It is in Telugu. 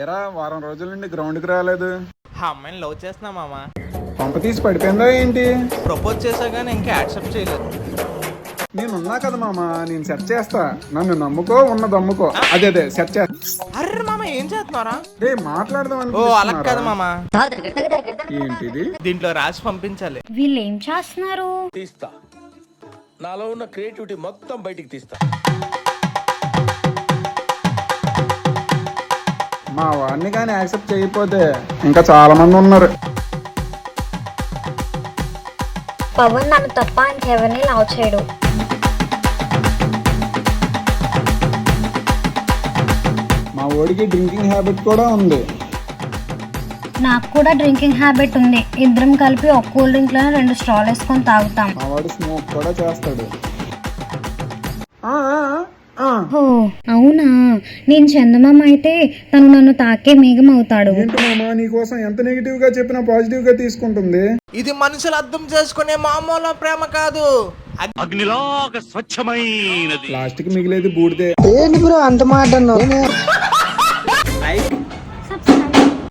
ఎరా వారం రోజుల నుండి గ్రౌండ్కి రాలేదు. అమ్మాయిని లవ్ చేస్తున్నా మామ. పంప తీసి పడిపోయిందా ఏంటి? ప్రపోజ్ చేసా కానీ ఇంకా యాక్సెప్ట్ చేయలేదు. నేనున్నా కదా మామ, నేను సెట్ చేస్తా. నన్ను నమ్ముకో, ఉన్న దమ్ముకో. అదే సెట్ చేస్తా. అర్రే మామ ఏం చేస్తున్నారా? రే మాట్లాడదాం. ఓ అలా కాదు మామ, ఏంటిది? దీంట్లో రాసి పంపించాలి. వీళ్ళు ఏం చేస్తున్నారు? తీస్తా, నాలో ఉన్న క్రియేటివిటీ మొత్తం బయటికి తీస్తా. మా వాడిని కానీ యాక్సెప్ట్ చేయకపోతే ఇంకా చాలా మంది ఉన్నారు. పవన్ నన్ను తప్ప ఇంకెవరిని లవ్ చేయడు. మా వాడికి డ్రింకింగ్ హ్యాబిట్ కూడా ఉంది. నాకు కూడా డ్రింకింగ్ హ్యాబిట్ ఉంది. ఇద్దరం కలిపి ఒక కూల్ డ్రింక్ లో 2 స్ట్రాలు వేసుకొని తాగుతాం. మా వాడు స్మోక్ కూడా చేస్తాడు. ఓ అవునా, నేను చందమామ అయితే తను నన్ను తాకే మేఘం అవుతాడు. ఏంటి మామ, నీకోసం ఎంత నెగిటివ్ గా చెప్పినా పాజిటివ్ గా తీసుకుంటుంది. ఇది మనుషులు అర్థం చేసుకునే మామూలు ప్రేమ కాదు, అగ్నిలాగా స్వచ్ఛమైనది. లాస్ట్ కి మిగిలేది బూడిదే. ఏంటి బ్రో అంత మాట అన్నావు?